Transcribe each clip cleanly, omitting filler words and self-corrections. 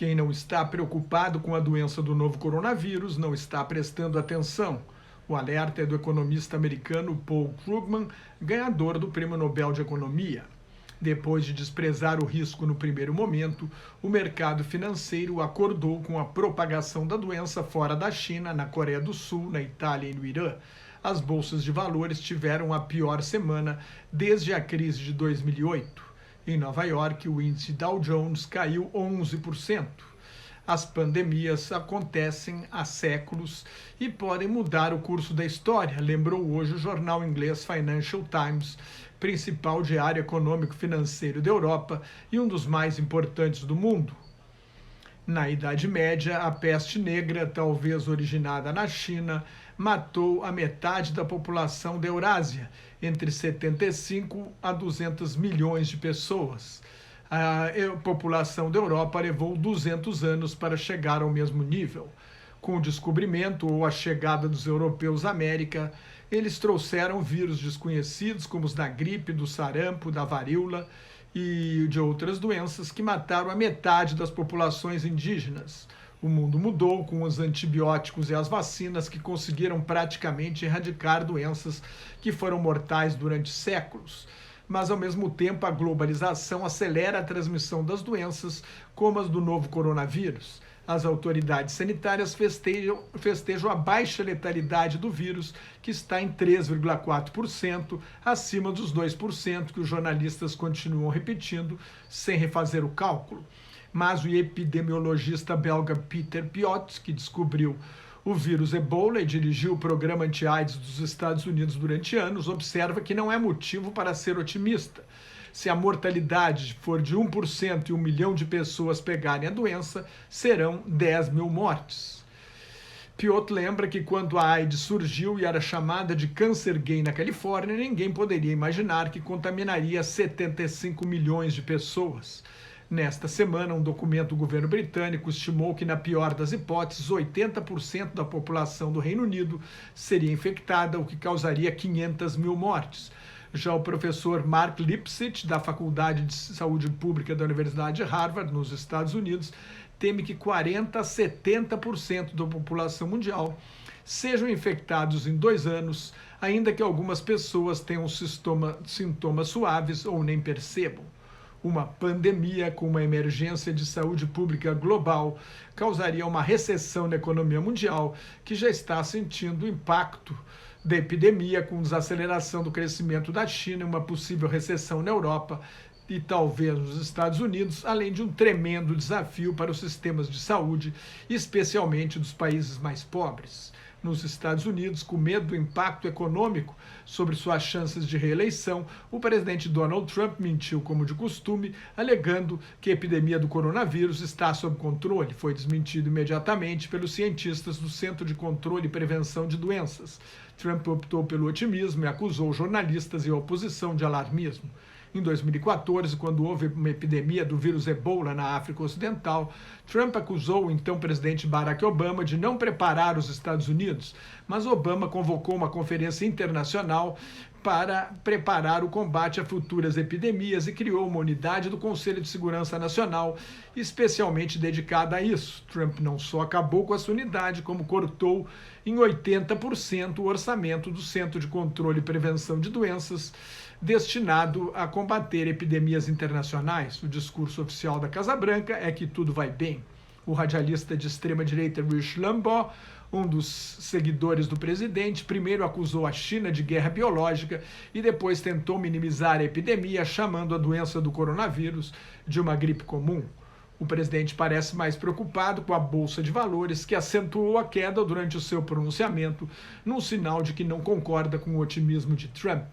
Quem não está preocupado com a doença do novo coronavírus não está prestando atenção. O alerta é do economista americano Paul Krugman, ganhador do Prêmio Nobel de Economia. Depois de desprezar o risco no primeiro momento, o mercado financeiro acordou com a propagação da doença fora da China, na Coreia do Sul, na Itália e no Irã. As bolsas de valores tiveram a pior semana desde a crise de 2008. Em Nova York, o índice Dow Jones caiu 11%. As pandemias acontecem há séculos e podem mudar o curso da história, lembrou hoje o jornal inglês Financial Times, principal diário econômico-financeiro da Europa e um dos mais importantes do mundo. Na Idade Média, a peste negra, talvez originada na China, matou a metade da população da Eurásia, entre 75 a 200 milhões de pessoas. A população da Europa levou 200 anos para chegar ao mesmo nível. Com o descobrimento ou a chegada dos europeus à América, eles trouxeram vírus desconhecidos, como os da gripe, do sarampo, da varíola e de outras doenças que mataram a metade das populações indígenas. O mundo mudou com os antibióticos e as vacinas que conseguiram praticamente erradicar doenças que foram mortais durante séculos. Mas, ao mesmo tempo, a globalização acelera a transmissão das doenças, como as do novo coronavírus. As autoridades sanitárias festejam a baixa letalidade do vírus, que está em 3,4%, acima dos 2% que os jornalistas continuam repetindo, sem refazer o cálculo. Mas o epidemiologista belga Peter Piot, que descobriu o vírus Ebola e dirigiu o programa anti-AIDS dos Estados Unidos durante anos, observa que não é motivo para ser otimista. Se a mortalidade for de 1% e 1 milhão de pessoas pegarem a doença, serão 10 mil mortes. Piot lembra que quando a AIDS surgiu e era chamada de câncer gay na Califórnia, ninguém poderia imaginar que contaminaria 75 milhões de pessoas. Nesta semana, um documento do governo britânico estimou que, na pior das hipóteses, 80% da população do Reino Unido seria infectada, o que causaria 500 mil mortes. Já o professor Mark Lipsitch, da Faculdade de Saúde Pública da Universidade de Harvard, nos Estados Unidos, teme que 40% a 70% da população mundial sejam infectados em 2 anos, ainda que algumas pessoas tenham sintomas suaves ou nem percebam. Uma pandemia com uma emergência de saúde pública global causaria uma recessão na economia mundial, que já está sentindo o impacto da epidemia, com desaceleração do crescimento da China, uma possível recessão na Europa e talvez nos Estados Unidos, além de um tremendo desafio para os sistemas de saúde, especialmente dos países mais pobres. Nos Estados Unidos, com medo do impacto econômico sobre suas chances de reeleição, o presidente Donald Trump mentiu como de costume, alegando que a epidemia do coronavírus está sob controle. Foi desmentido imediatamente pelos cientistas do Centro de Controle e Prevenção de Doenças. Trump optou pelo otimismo e acusou jornalistas e a oposição de alarmismo. Em 2014, quando houve uma epidemia do vírus Ebola na África Ocidental, Trump acusou o então presidente Barack Obama de não preparar os Estados Unidos, mas Obama convocou uma conferência internacional para preparar o combate a futuras epidemias e criou uma unidade do Conselho de Segurança Nacional especialmente dedicada a isso. Trump não só acabou com essa unidade, como cortou em 80% o orçamento do Centro de Controle e Prevenção de Doenças, destinado a combater epidemias internacionais. O discurso oficial da Casa Branca é que tudo vai bem. O radialista de extrema-direita Rush Limbaugh, um dos seguidores do presidente, primeiro acusou a China de guerra biológica e depois tentou minimizar a epidemia, chamando a doença do coronavírus de uma gripe comum. O presidente parece mais preocupado com a Bolsa de Valores, que acentuou a queda durante o seu pronunciamento, num sinal de que não concorda com o otimismo de Trump.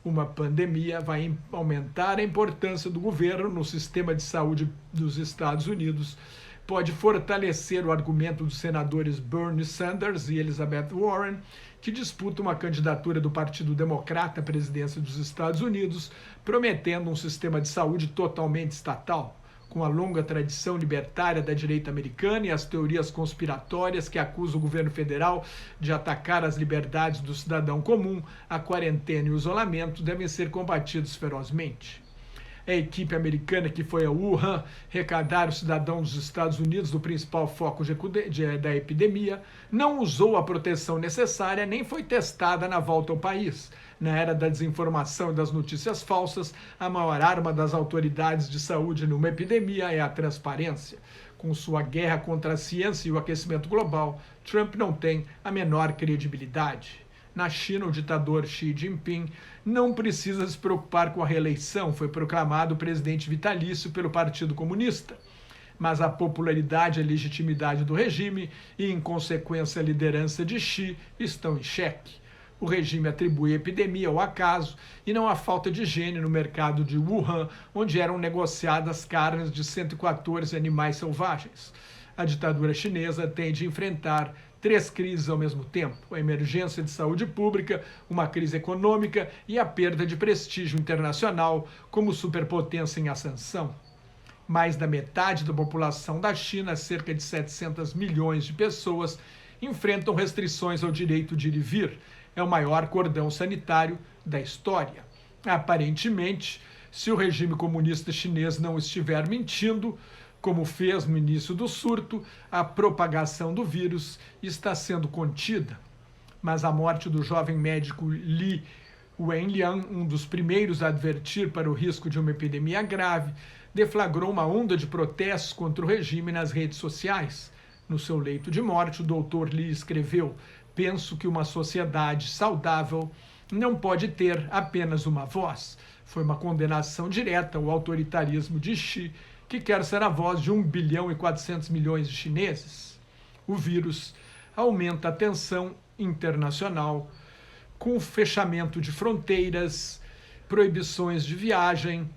Uma pandemia vai aumentar a importância do governo no sistema de saúde dos Estados Unidos, pode fortalecer o argumento dos senadores Bernie Sanders e Elizabeth Warren, que disputam a candidatura do Partido Democrata à presidência dos Estados Unidos, prometendo um sistema de saúde totalmente estatal. Com a longa tradição libertária da direita americana e as teorias conspiratórias que acusam o governo federal de atacar as liberdades do cidadão comum, a quarentena e o isolamento devem ser combatidos ferozmente. A equipe americana que foi a Wuhan arrecadar os cidadãos dos Estados Unidos do principal foco da epidemia não usou a proteção necessária nem foi testada na volta ao país. Na era da desinformação e das notícias falsas, a maior arma das autoridades de saúde numa epidemia é a transparência. Com sua guerra contra a ciência e o aquecimento global, Trump não tem a menor credibilidade. Na China, o ditador Xi Jinping não precisa se preocupar com a reeleição, foi proclamado presidente vitalício pelo Partido Comunista. Mas a popularidade e a legitimidade do regime e, em consequência, a liderança de Xi estão em xeque. O regime atribui a epidemia ao acaso e não à falta de higiene no mercado de Wuhan, onde eram negociadas carnes de 114 animais selvagens. A ditadura chinesa tem de enfrentar 3 crises ao mesmo tempo: a emergência de saúde pública, uma crise econômica e a perda de prestígio internacional como superpotência em ascensão. Mais da metade da população da China, cerca de 700 milhões de pessoas, enfrentam restrições ao direito de ir e vir. É o maior cordão sanitário da história. Aparentemente, se o regime comunista chinês não estiver mentindo, como fez no início do surto, a propagação do vírus está sendo contida. Mas a morte do jovem médico Li Wenliang, um dos primeiros a advertir para o risco de uma epidemia grave, deflagrou uma onda de protestos contra o regime nas redes sociais. No seu leito de morte, o Dr. Li escreveu: "Penso que uma sociedade saudável não pode ter apenas uma voz." Foi uma condenação direta ao autoritarismo de Xi, que quer ser a voz de 1 bilhão e 400 milhões de chineses. O vírus aumenta a tensão internacional, com o fechamento de fronteiras, proibições de viagem.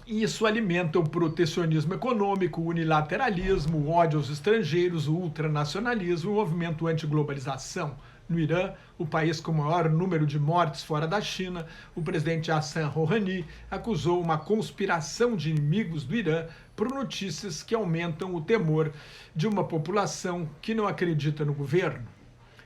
Isso alimenta o protecionismo econômico, o unilateralismo, o ódio aos estrangeiros, o ultranacionalismo e o movimento antiglobalização. No Irã, o país com o maior número de mortes fora da China, o presidente Hassan Rouhani acusou uma conspiração de inimigos do Irã por notícias que aumentam o temor de uma população que não acredita no governo.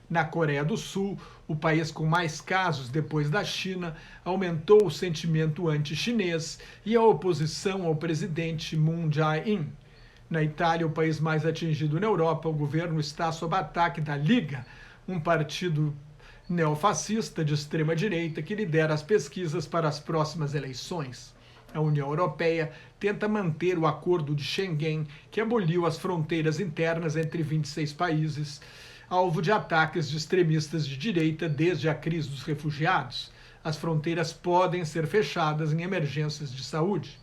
Na Coreia do Sul, o país com mais casos depois da China, aumentou o sentimento anti-chinês e a oposição ao presidente Moon Jae-in. Na Itália, o país mais atingido na Europa, o governo está sob ataque da Liga, um partido neofascista de extrema-direita que lidera as pesquisas para as próximas eleições. A União Europeia tenta manter o acordo de Schengen, que aboliu as fronteiras internas entre 26 países, alvo de ataques de extremistas de direita desde a crise dos refugiados. As fronteiras podem ser fechadas em emergências de saúde.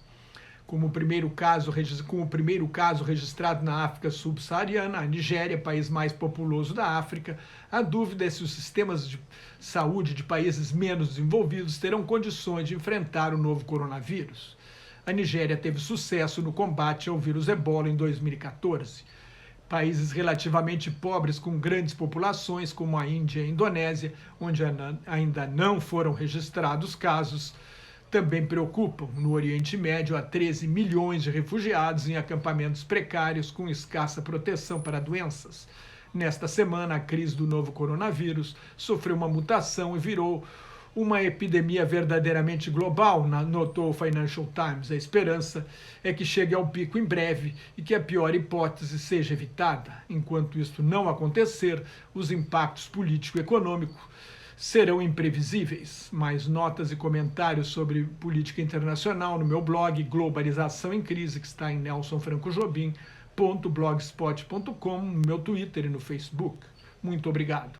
Com o primeiro caso registrado na África subsaariana, a Nigéria, país mais populoso da África, a dúvida é se os sistemas de saúde de países menos desenvolvidos terão condições de enfrentar o novo coronavírus. A Nigéria teve sucesso no combate ao vírus Ebola em 2014. Países relativamente pobres com grandes populações, como a Índia e a Indonésia, onde ainda não foram registrados casos, também preocupam. No Oriente Médio, há 13 milhões de refugiados em acampamentos precários com escassa proteção para doenças. Nesta semana, a crise do novo coronavírus sofreu uma mutação e virou uma epidemia verdadeiramente global, notou o Financial Times. A esperança é que chegue ao pico em breve e que a pior hipótese seja evitada. Enquanto isto não acontecer, os impactos político-econômicos serão imprevisíveis. Mais notas e comentários sobre política internacional no meu blog Globalização em Crise, que está em nelsonfrancojobim.blogspot.com, no meu Twitter e no Facebook. Muito obrigado.